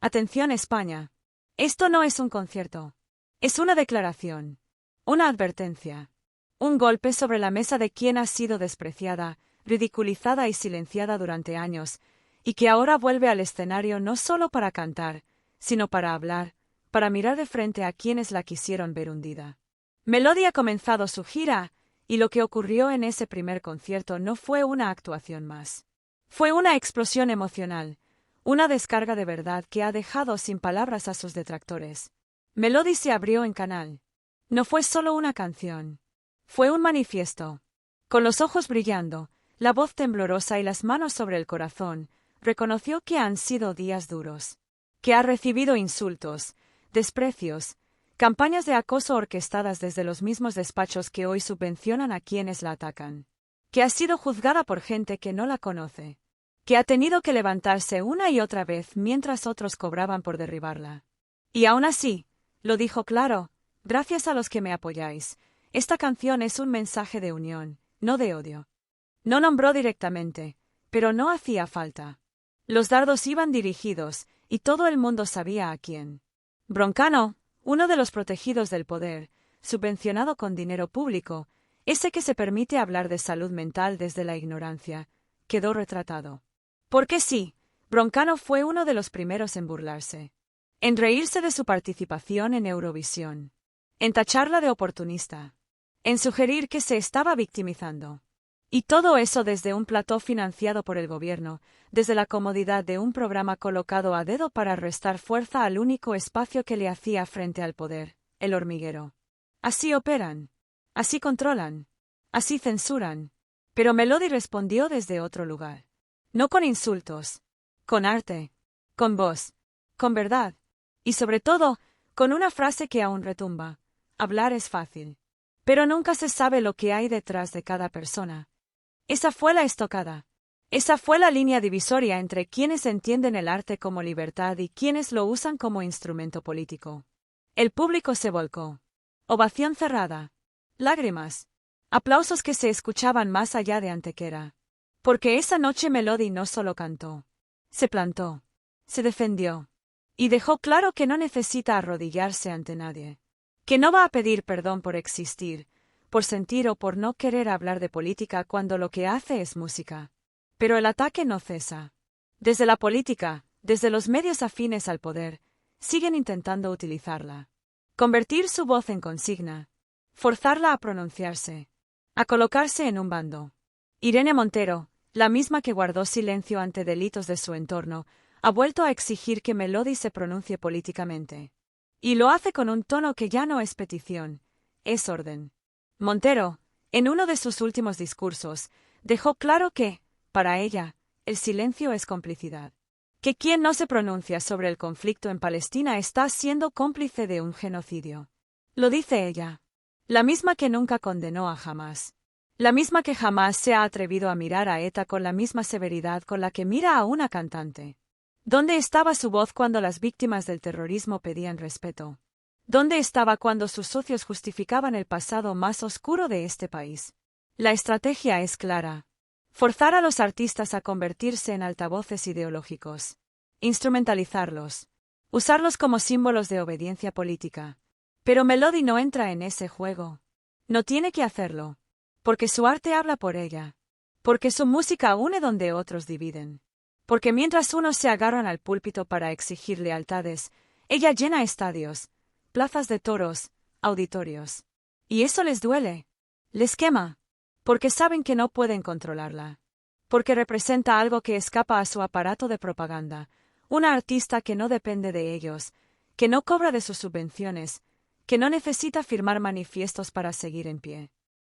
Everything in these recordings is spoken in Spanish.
Atención España. Esto no es un concierto. Es una declaración. Una advertencia. Un golpe sobre la mesa de quien ha sido despreciada, ridiculizada y silenciada durante años, y que ahora vuelve al escenario no solo para cantar, sino para hablar, para mirar de frente a quienes la quisieron ver hundida. Melody ha comenzado su gira, y lo que ocurrió en ese primer concierto no fue una actuación más. Fue una explosión emocional, una descarga de verdad que ha dejado sin palabras a sus detractores. Melody se abrió en canal. No fue solo una canción. Fue un manifiesto. Con los ojos brillando, la voz temblorosa y las manos sobre el corazón, reconoció que han sido días duros. Que ha recibido insultos, desprecios, campañas de acoso orquestadas desde los mismos despachos que hoy subvencionan a quienes la atacan. Que ha sido juzgada por gente que no la conoce. Que ha tenido que levantarse una y otra vez mientras otros cobraban por derribarla. Y aún así, lo dijo claro, gracias a los que me apoyáis, esta canción es un mensaje de unión, no de odio. No nombró directamente, pero no hacía falta. Los dardos iban dirigidos, y todo el mundo sabía a quién. Broncano, uno de los protegidos del poder, subvencionado con dinero público, ese que se permite hablar de salud mental desde la ignorancia, quedó retratado. Porque sí, Broncano fue uno de los primeros en burlarse. En reírse de su participación en Eurovisión. En tacharla de oportunista. En sugerir que se estaba victimizando. Y todo eso desde un plató financiado por el gobierno, desde la comodidad de un programa colocado a dedo para restar fuerza al único espacio que le hacía frente al poder, el hormiguero. Así operan. Así controlan. Así censuran. Pero Melody respondió desde otro lugar. No con insultos. Con arte. Con voz. Con verdad. Y sobre todo, con una frase que aún retumba. Hablar es fácil. Pero nunca se sabe lo que hay detrás de cada persona. Esa fue la estocada. Esa fue la línea divisoria entre quienes entienden el arte como libertad y quienes lo usan como instrumento político. El público se volcó. Ovación cerrada. Lágrimas. Aplausos que se escuchaban más allá de Antequera. Porque esa noche Melody no solo cantó. Se plantó. Se defendió. Y dejó claro que no necesita arrodillarse ante nadie. Que no va a pedir perdón por existir, por sentir o por no querer hablar de política cuando lo que hace es música. Pero el ataque no cesa. Desde la política, desde los medios afines al poder, siguen intentando utilizarla. Convertir su voz en consigna. Forzarla a pronunciarse. A colocarse en un bando. Irene Montero, la misma que guardó silencio ante delitos de su entorno, ha vuelto a exigir que Melody se pronuncie políticamente. Y lo hace con un tono que ya no es petición, es orden. Montero, en uno de sus últimos discursos, dejó claro que, para ella, el silencio es complicidad. Que quien no se pronuncia sobre el conflicto en Palestina está siendo cómplice de un genocidio. Lo dice ella. La misma que nunca condenó a Hamás. La misma que jamás se ha atrevido a mirar a ETA con la misma severidad con la que mira a una cantante. ¿Dónde estaba su voz cuando las víctimas del terrorismo pedían respeto? ¿Dónde estaba cuando sus socios justificaban el pasado más oscuro de este país? La estrategia es clara. Forzar a los artistas a convertirse en altavoces ideológicos. Instrumentalizarlos. Usarlos como símbolos de obediencia política. Pero Melody no entra en ese juego. No tiene que hacerlo. Porque su arte habla por ella. Porque su música une donde otros dividen. Porque mientras unos se agarran al púlpito para exigir lealtades, ella llena estadios, plazas de toros, auditorios. Y eso les duele. Les quema. Porque saben que no pueden controlarla. Porque representa algo que escapa a su aparato de propaganda, una artista que no depende de ellos, que no cobra de sus subvenciones, que no necesita firmar manifiestos para seguir en pie.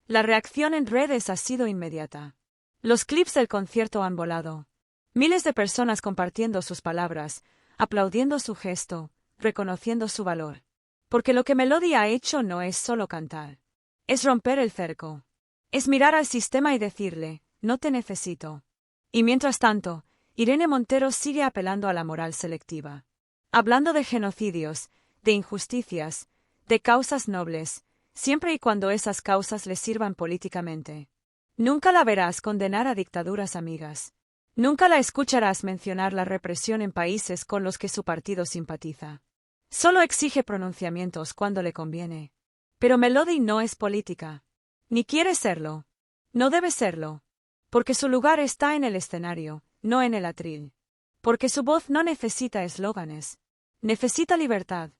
La reacción en redes ha sido inmediata. Los clips del concierto han volado. Miles de personas compartiendo sus palabras, aplaudiendo su gesto, reconociendo su valor. Porque lo que Melody ha hecho no es solo cantar. Es romper el cerco. Es mirar al sistema y decirle, no te necesito. Y mientras tanto, Irene Montero sigue apelando a la moral selectiva. Hablando de genocidios, de injusticias, de causas nobles, siempre y cuando esas causas le sirvan políticamente. Nunca la verás condenar a dictaduras amigas. Nunca la escucharás mencionar la represión en países con los que su partido simpatiza. Solo exige pronunciamientos cuando le conviene. Pero Melody no es política. Ni quiere serlo. No debe serlo. Porque su lugar está en el escenario, no en el atril. Porque su voz no necesita eslóganes. Necesita libertad.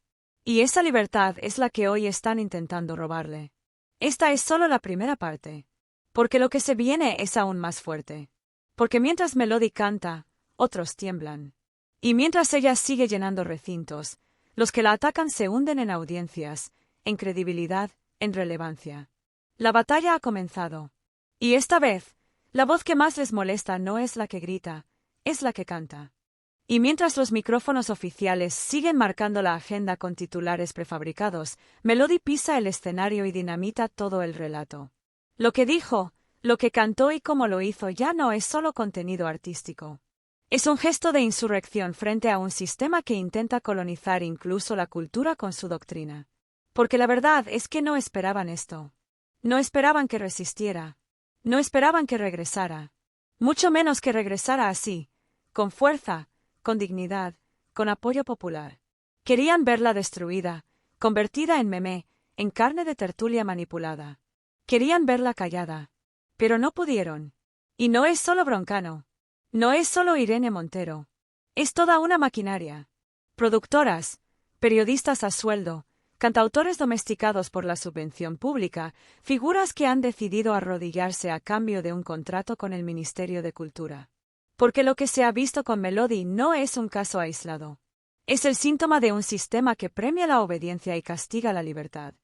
Y esa libertad es la que hoy están intentando robarle. Esta es solo la primera parte. Porque lo que se viene es aún más fuerte. Porque mientras Melody canta, otros tiemblan. Y mientras ella sigue llenando recintos, los que la atacan se hunden en audiencias, en credibilidad, en relevancia. La batalla ha comenzado. Y esta vez, la voz que más les molesta no es la que grita, es la que canta. Y mientras los micrófonos oficiales siguen marcando la agenda con titulares prefabricados, Melody pisa el escenario y dinamita todo el relato. Lo que dijo, lo que cantó y cómo lo hizo ya no es solo contenido artístico. Es un gesto de insurrección frente a un sistema que intenta colonizar incluso la cultura con su doctrina. Porque la verdad es que no esperaban esto. No esperaban que resistiera. No esperaban que regresara. Mucho menos que regresara así, con fuerza, con dignidad, con apoyo popular. Querían verla destruida, convertida en meme, en carne de tertulia manipulada. Querían verla callada. Pero no pudieron. Y no es solo Broncano. No es solo Irene Montero. Es toda una maquinaria. Productoras, periodistas a sueldo, cantautores domesticados por la subvención pública, figuras que han decidido arrodillarse a cambio de un contrato con el Ministerio de Cultura. Porque lo que se ha visto con Melody no es un caso aislado. Es el síntoma de un sistema que premia la obediencia y castiga la libertad.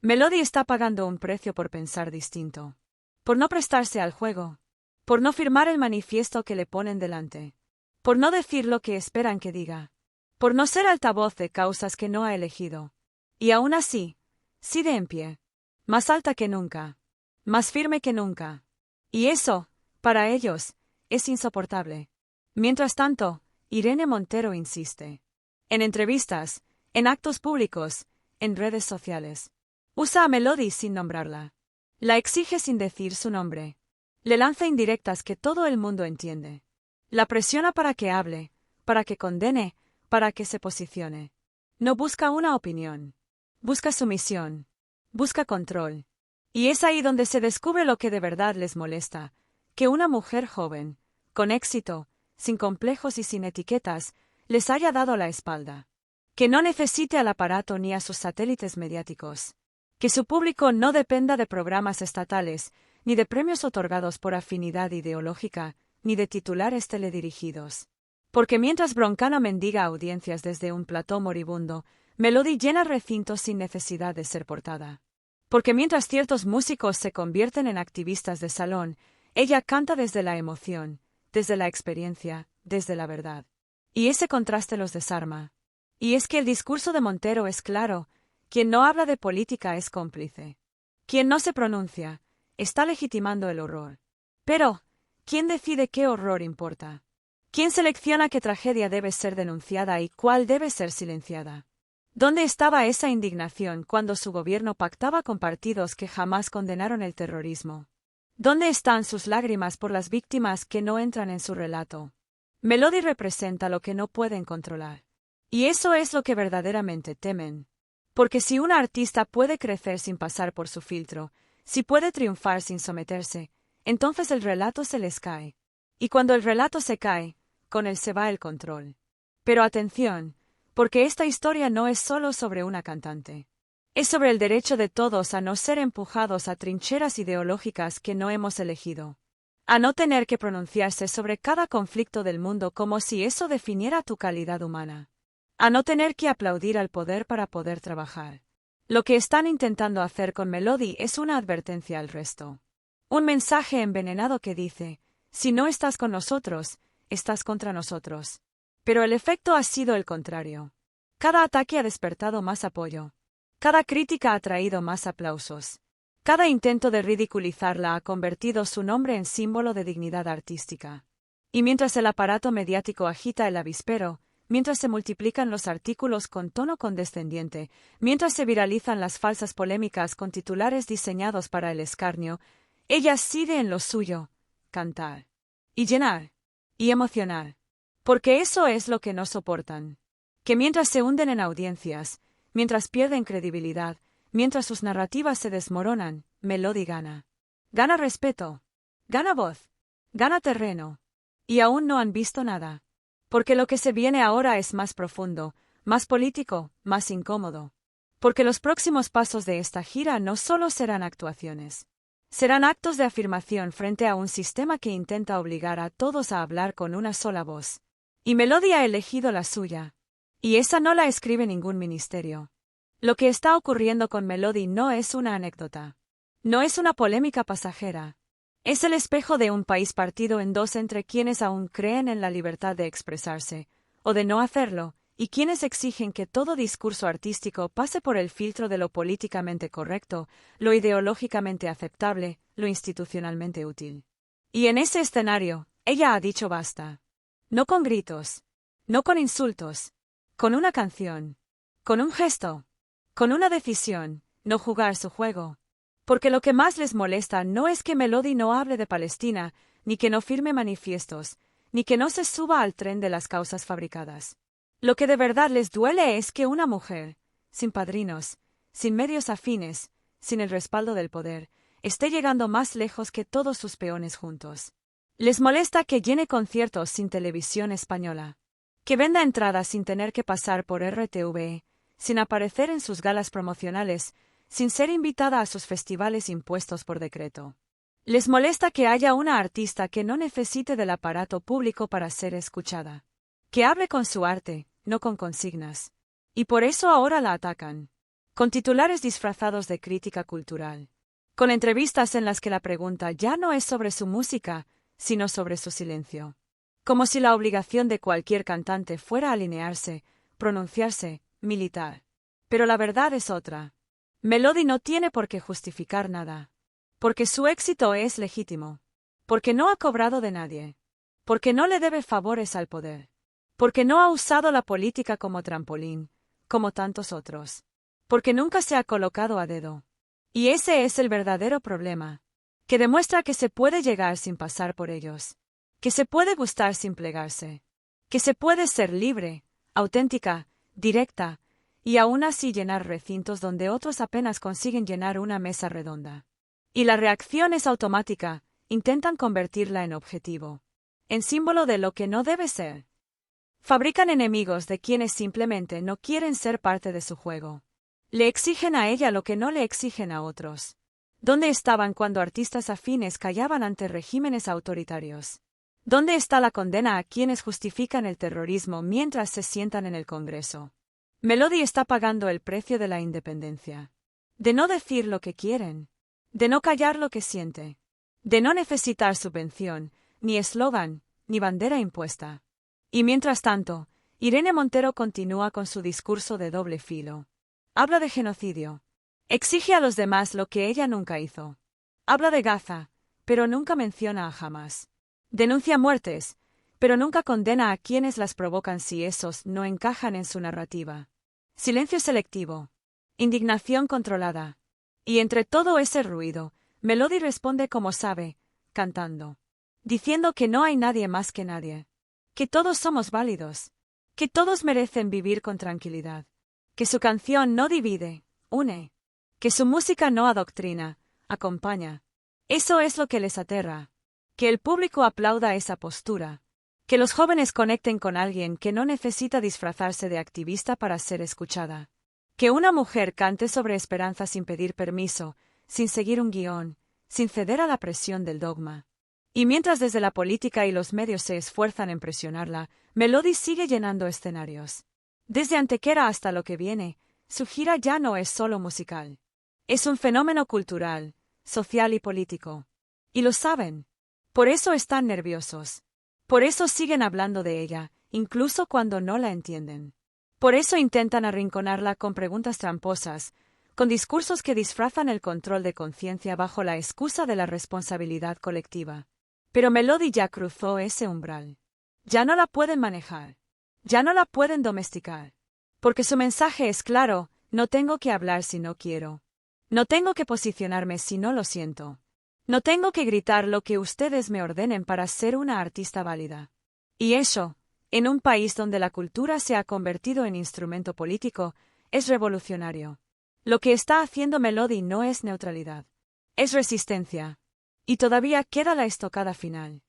Melody está pagando un precio por pensar distinto. Por no prestarse al juego. Por no firmar el manifiesto que le ponen delante. Por no decir lo que esperan que diga. Por no ser altavoz de causas que no ha elegido. Y aún así, sigue en pie. Más alta que nunca. Más firme que nunca. Y eso, para ellos, es insoportable. Mientras tanto, Irene Montero insiste. En entrevistas, en actos públicos, en redes sociales. Usa a Melody sin nombrarla. La exige sin decir su nombre. Le lanza indirectas que todo el mundo entiende. La presiona para que hable, para que condene, para que se posicione. No busca una opinión. Busca sumisión. Busca control. Y es ahí donde se descubre lo que de verdad les molesta, que una mujer joven, con éxito, sin complejos y sin etiquetas, les haya dado la espalda. Que no necesite al aparato ni a sus satélites mediáticos. Que su público no dependa de programas estatales, ni de premios otorgados por afinidad ideológica, ni de titulares teledirigidos. Porque mientras Broncano mendiga audiencias desde un plató moribundo, Melody llena recintos sin necesidad de ser portada. Porque mientras ciertos músicos se convierten en activistas de salón, ella canta desde la emoción, desde la experiencia, desde la verdad. Y ese contraste los desarma. Y es que el discurso de Montero es claro. Quien no habla de política es cómplice. Quien no se pronuncia, está legitimando el horror. Pero, ¿quién decide qué horror importa? ¿Quién selecciona qué tragedia debe ser denunciada y cuál debe ser silenciada? ¿Dónde estaba esa indignación cuando su gobierno pactaba con partidos que jamás condenaron el terrorismo? ¿Dónde están sus lágrimas por las víctimas que no entran en su relato? Melody representa lo que no pueden controlar. Y eso es lo que verdaderamente temen. Porque si una artista puede crecer sin pasar por su filtro, si puede triunfar sin someterse, entonces el relato se les cae. Y cuando el relato se cae, con él se va el control. Pero atención, porque esta historia no es solo sobre una cantante. Es sobre el derecho de todos a no ser empujados a trincheras ideológicas que no hemos elegido. A no tener que pronunciarse sobre cada conflicto del mundo como si eso definiera tu calidad humana. A no tener que aplaudir al poder para poder trabajar. Lo que están intentando hacer con Melody es una advertencia al resto. Un mensaje envenenado que dice, si no estás con nosotros, estás contra nosotros. Pero el efecto ha sido el contrario. Cada ataque ha despertado más apoyo. Cada crítica ha traído más aplausos. Cada intento de ridiculizarla ha convertido su nombre en símbolo de dignidad artística. Y mientras el aparato mediático agita el avispero, mientras se multiplican los artículos con tono condescendiente, mientras se viralizan las falsas polémicas con titulares diseñados para el escarnio, ella sigue en lo suyo, cantar. Y llenar. Y emocionar. Porque eso es lo que no soportan. Que mientras se hunden en audiencias, mientras pierden credibilidad, mientras sus narrativas se desmoronan, Melody gana. Gana respeto. Gana voz. Gana terreno. Y aún no han visto nada. Porque lo que se viene ahora es más profundo, más político, más incómodo. Porque los próximos pasos de esta gira no solo serán actuaciones. Serán actos de afirmación frente a un sistema que intenta obligar a todos a hablar con una sola voz. Y Melody ha elegido la suya. Y esa no la escribe ningún ministerio. Lo que está ocurriendo con Melody no es una anécdota. No es una polémica pasajera. Es el espejo de un país partido en dos entre quienes aún creen en la libertad de expresarse, o de no hacerlo, y quienes exigen que todo discurso artístico pase por el filtro de lo políticamente correcto, lo ideológicamente aceptable, lo institucionalmente útil. Y en ese escenario, ella ha dicho basta. No con gritos. No con insultos. Con una canción. Con un gesto. Con una decisión, no jugar su juego. Porque lo que más les molesta no es que Melody no hable de Palestina, ni que no firme manifiestos, ni que no se suba al tren de las causas fabricadas. Lo que de verdad les duele es que una mujer, sin padrinos, sin medios afines, sin el respaldo del poder, esté llegando más lejos que todos sus peones juntos. Les molesta que llene conciertos sin televisión española, que venda entradas sin tener que pasar por RTVE, sin aparecer en sus galas promocionales, sin ser invitada a sus festivales impuestos por decreto. Les molesta que haya una artista que no necesite del aparato público para ser escuchada. Que hable con su arte, no con consignas. Y por eso ahora la atacan. Con titulares disfrazados de crítica cultural. Con entrevistas en las que la pregunta ya no es sobre su música, sino sobre su silencio. Como si la obligación de cualquier cantante fuera alinearse, pronunciarse, militar. Pero la verdad es otra. Melody no tiene por qué justificar nada. Porque su éxito es legítimo. Porque no ha cobrado de nadie. Porque no le debe favores al poder. Porque no ha usado la política como trampolín, como tantos otros. Porque nunca se ha colocado a dedo. Y ese es el verdadero problema. Que demuestra que se puede llegar sin pasar por ellos. Que se puede gustar sin plegarse. Que se puede ser libre, auténtica, directa, y aún así llenar recintos donde otros apenas consiguen llenar una mesa redonda. Y la reacción es automática, intentan convertirla en objetivo. En símbolo de lo que no debe ser. Fabrican enemigos de quienes simplemente no quieren ser parte de su juego. Le exigen a ella lo que no le exigen a otros. ¿Dónde estaban cuando artistas afines callaban ante regímenes autoritarios? ¿Dónde está la condena a quienes justifican el terrorismo mientras se sientan en el Congreso? Melody está pagando el precio de la independencia. De no decir lo que quieren. De no callar lo que siente. De no necesitar subvención, ni eslogan, ni bandera impuesta. Y mientras tanto, Irene Montero continúa con su discurso de doble filo. Habla de genocidio. Exige a los demás lo que ella nunca hizo. Habla de Gaza, pero nunca menciona a Hamás. Denuncia muertes, pero nunca condena a quienes las provocan si esos no encajan en su narrativa. Silencio selectivo. Indignación controlada. Y entre todo ese ruido, Melody responde como sabe, cantando. Diciendo que no hay nadie más que nadie. Que todos somos válidos. Que todos merecen vivir con tranquilidad. Que su canción no divide, une. Que su música no adoctrina, acompaña. Eso es lo que les aterra. Que el público aplauda esa postura. Que los jóvenes conecten con alguien que no necesita disfrazarse de activista para ser escuchada. Que una mujer cante sobre esperanza sin pedir permiso, sin seguir un guión, sin ceder a la presión del dogma. Y mientras desde la política y los medios se esfuerzan en presionarla, Melody sigue llenando escenarios. Desde Antequera hasta lo que viene, su gira ya no es solo musical. Es un fenómeno cultural, social y político. Y lo saben. Por eso están nerviosos. Por eso siguen hablando de ella, incluso cuando no la entienden. Por eso intentan arrinconarla con preguntas tramposas, con discursos que disfrazan el control de conciencia bajo la excusa de la responsabilidad colectiva. Pero Melody ya cruzó ese umbral. Ya no la pueden manejar. Ya no la pueden domesticar. Porque su mensaje es claro, no tengo que hablar si no quiero. No tengo que posicionarme si no lo siento. No tengo que gritar lo que ustedes me ordenen para ser una artista válida. Y eso, en un país donde la cultura se ha convertido en instrumento político, es revolucionario. Lo que está haciendo Melody no es neutralidad. Es resistencia. Y todavía queda la estocada final.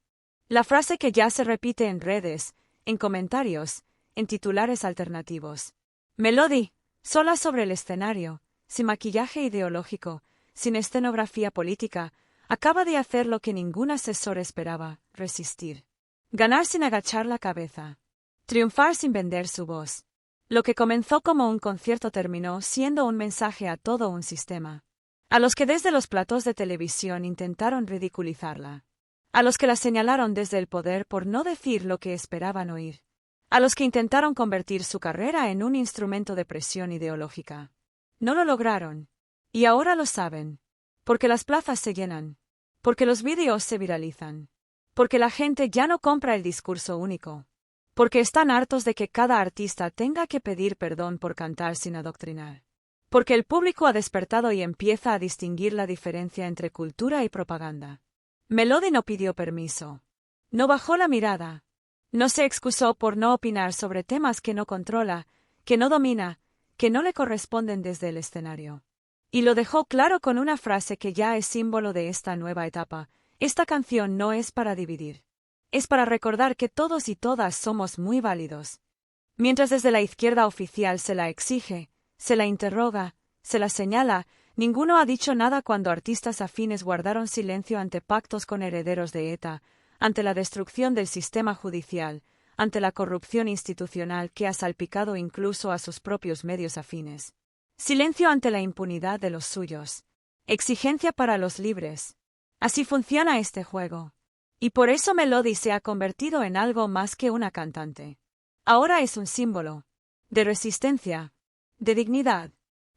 La frase que ya se repite en redes, en comentarios, en titulares alternativos. Melody, sola sobre el escenario, sin maquillaje ideológico, sin escenografía política, acaba de hacer lo que ningún asesor esperaba, resistir. Ganar sin agachar la cabeza. Triunfar sin vender su voz. Lo que comenzó como un concierto terminó siendo un mensaje a todo un sistema. A los que desde los platós de televisión intentaron ridiculizarla. A los que la señalaron desde el poder por no decir lo que esperaban oír. A los que intentaron convertir su carrera en un instrumento de presión ideológica. No lo lograron. Y ahora lo saben. Porque las plazas se llenan. Porque los vídeos se viralizan. Porque la gente ya no compra el discurso único. Porque están hartos de que cada artista tenga que pedir perdón por cantar sin adoctrinar. Porque el público ha despertado y empieza a distinguir la diferencia entre cultura y propaganda. Melody no pidió permiso. No bajó la mirada. No se excusó por no opinar sobre temas que no controla, que no domina, que no le corresponden desde el escenario. Y lo dejó claro con una frase que ya es símbolo de esta nueva etapa. Esta canción no es para dividir. Es para recordar que todos y todas somos muy válidos. Mientras desde la izquierda oficial se la exige, se la interroga, se la señala, ninguno ha dicho nada cuando artistas afines guardaron silencio ante pactos con herederos de ETA, ante la destrucción del sistema judicial, ante la corrupción institucional que ha salpicado incluso a sus propios medios afines. Silencio ante la impunidad de los suyos. Exigencia para los libres. Así funciona este juego. Y por eso Melody se ha convertido en algo más que una cantante. Ahora es un símbolo. De resistencia. De dignidad.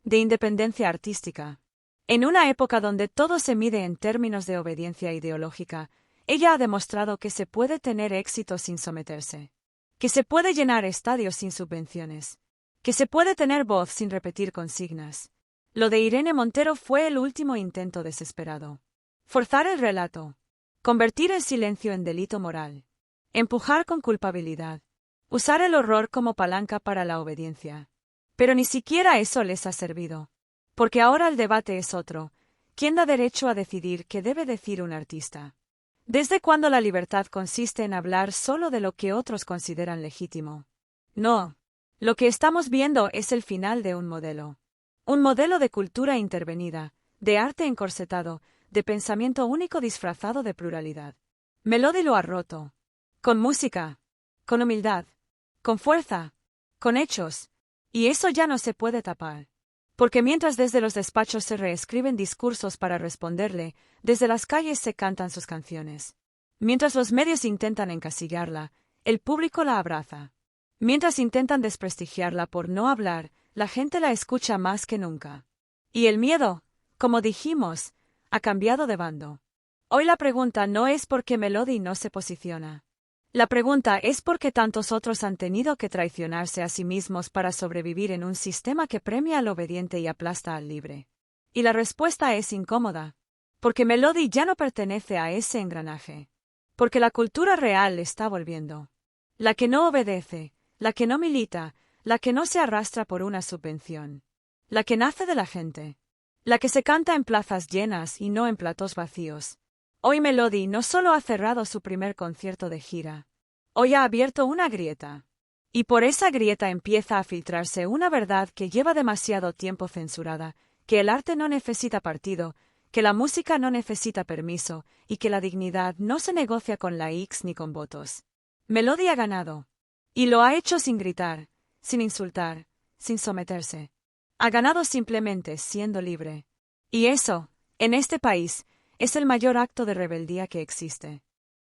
De independencia artística. En una época donde todo se mide en términos de obediencia ideológica, ella ha demostrado que se puede tener éxito sin someterse. Que se puede llenar estadios sin subvenciones. Que se puede tener voz sin repetir consignas. Lo de Irene Montero fue el último intento desesperado. Forzar el relato. Convertir el silencio en delito moral. Empujar con culpabilidad. Usar el horror como palanca para la obediencia. Pero ni siquiera eso les ha servido. Porque ahora el debate es otro. ¿Quién da derecho a decidir qué debe decir un artista? ¿Desde cuándo la libertad consiste en hablar solo de lo que otros consideran legítimo? No. Lo que estamos viendo es el final de un modelo. Un modelo de cultura intervenida, de arte encorsetado, de pensamiento único disfrazado de pluralidad. Melody lo ha roto. Con música. Con humildad. Con fuerza. Con hechos. Y eso ya no se puede tapar. Porque mientras desde los despachos se reescriben discursos para responderle, desde las calles se cantan sus canciones. Mientras los medios intentan encasillarla, el público la abraza. Mientras intentan desprestigiarla por no hablar, la gente la escucha más que nunca. Y el miedo, como dijimos, ha cambiado de bando. Hoy la pregunta no es por qué Melody no se posiciona. La pregunta es por qué tantos otros han tenido que traicionarse a sí mismos para sobrevivir en un sistema que premia al obediente y aplasta al libre. Y la respuesta es incómoda. Porque Melody ya no pertenece a ese engranaje. Porque la cultura real está volviendo. La que no obedece, la que no milita, la que no se arrastra por una subvención. La que nace de la gente. La que se canta en plazas llenas y no en platós vacíos. Hoy Melody no solo ha cerrado su primer concierto de gira. Hoy ha abierto una grieta. Y por esa grieta empieza a filtrarse una verdad que lleva demasiado tiempo censurada, que el arte no necesita partido, que la música no necesita permiso, y que la dignidad no se negocia con likes ni con votos. Melody ha ganado. Y lo ha hecho sin gritar, sin insultar, sin someterse. Ha ganado simplemente siendo libre. Y eso, en este país, es el mayor acto de rebeldía que existe.